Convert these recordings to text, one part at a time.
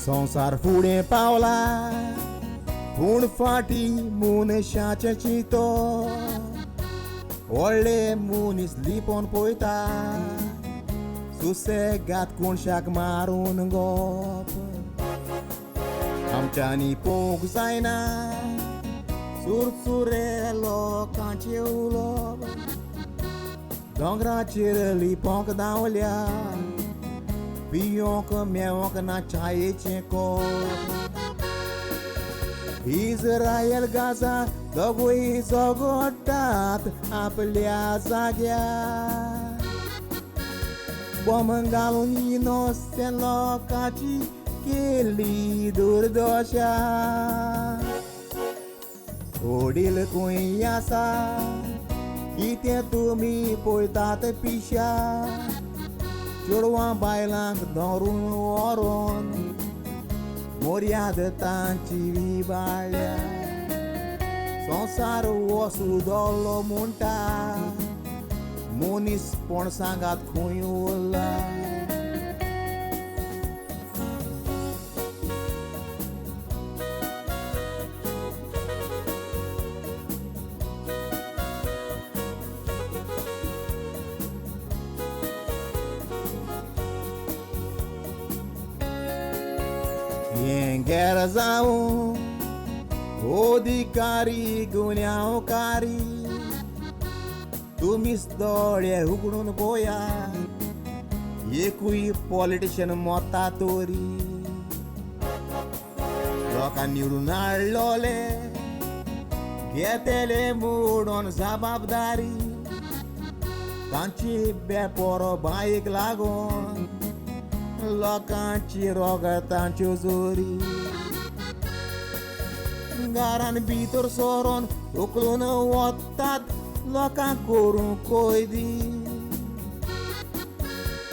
संसार फुडें पावला पूण फाटी मनशाचे चितो व्हडले मनीस लिपोवन पळयता सुसेगाद कोणशाक मारून गोप आमच्यांनी पळोवंक जायना सुरसुरे लोकांचे उलोवप दोंगराचेर लिपोंक धांवल्या पियोंक मेवंक ना चायेचें कोप इस्रायल गाजा दोगूय झगडटात आपल्या जाग्यार बोंब घालून इनोसेंट लोकांची केली दुर्दशा वडील खंय आसा कितें तुमी पळयतात पिशा चेडवां बायलांक धरून व्हरोन मर्याद तांची विबाळ्या संसार हो सुदोलो म्हणटा मनीसपण सांगात खंय उरला येंगेर जावं अधिकारी गुन्यांवकारी तुमीच दोळे उगडून पळया एकूय पॉलिटिशियन मोता तोरी लोकांनी निवडून हाडलोले घेतले मोडून जबाबदारी तांची बेपोरो बायक लागून लोकांची रोगतांच्यो जोरी घरान भितर सोरोन उखलून वतात लोकांक करूंक कोयदी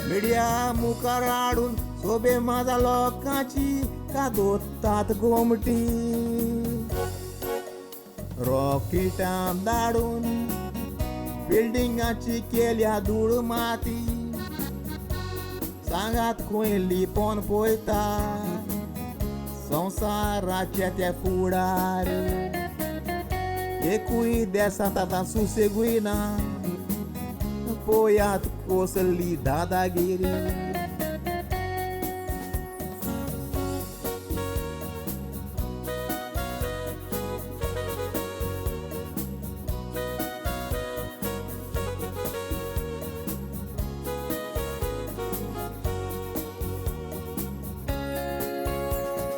मिडिया मुखार हाडून सोबे माझा लोकांची कादोतात गोमटी रॉकेटां धाडून बिल्डिंगाची केल्या धूळ माती सांगात खंय लिपोवन पळयता संसाराचे ते फुडारी एकूय देशांत आतां सुसेगूय ना पळयात कसली दादागिरी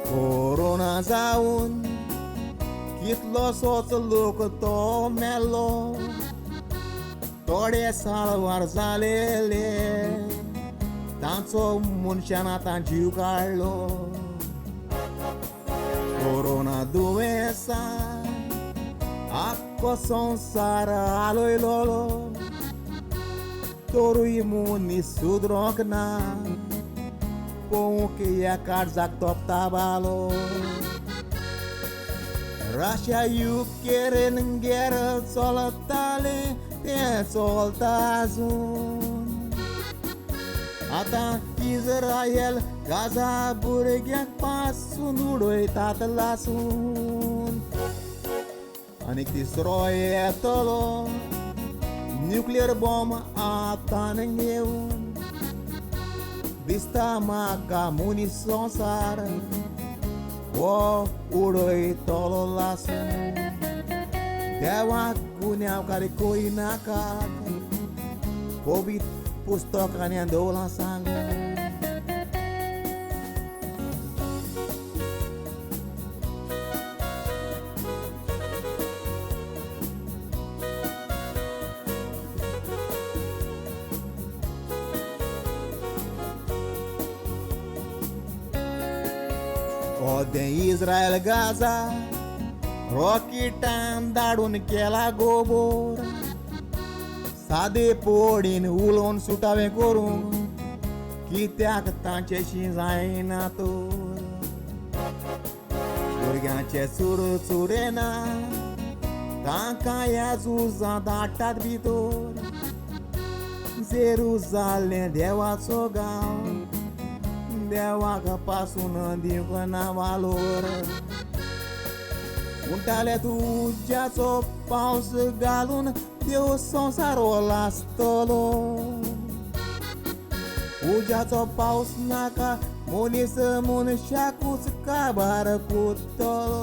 कोरोना जावन कितलोसोच लोक तो मेलो थोडे साळवार जालेले तांचो मनशान आतां जीव काडलो कोरोना दुयेंसान आख्खो संवसार आलयलोलो तोरूय मनीस सुदरोंक ना पळोवंक ह्या काळजाक तोपता बालो रशिया युक्रेन गेर चलताले तें चलता आजून आतां इस्रायल गाजा भुरग्यांक पासून उडयतात लासून आनीक तिसरो येतलो न्युक्लियर बॉम्ब हातान घेवन दिसता म्हाका मनीस संवसार हो उडयतलो लासून देवाक गुन्यांवकारी करिनाकात पवित्र पुस्तकांनी दवरलां सांगून ओदें इस्रायल गाजा रॉकेटां धाडून केला गोबोर सादे पोडीन उलोवन सुटावें करूंक कित्याक तांचेशी जायना तर भुरग्यांचे चुरचुरेना तांकां ह्या झुजां धाडटात भितर जेरुजालेम देवाचो गांव देवापासून दिवना वालोर उंटाल्या तुझ्याचो पावस घालून देव संसार ओलासतलो उज्याचो पावस नाका मनीस मनशाकूच काबार कोत्तलो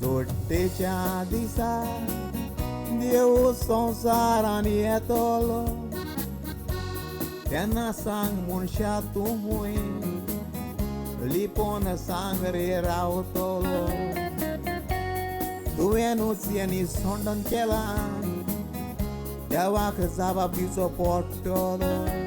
जोडटेच्या दिसा देव संसारान येतलो तेन्ना सांग मनशा तूं हुंय लिपोन सांग रे रावतलो तुवेंनूच येनी सोंडन केला देवाक जबाब दिवचो पडटलो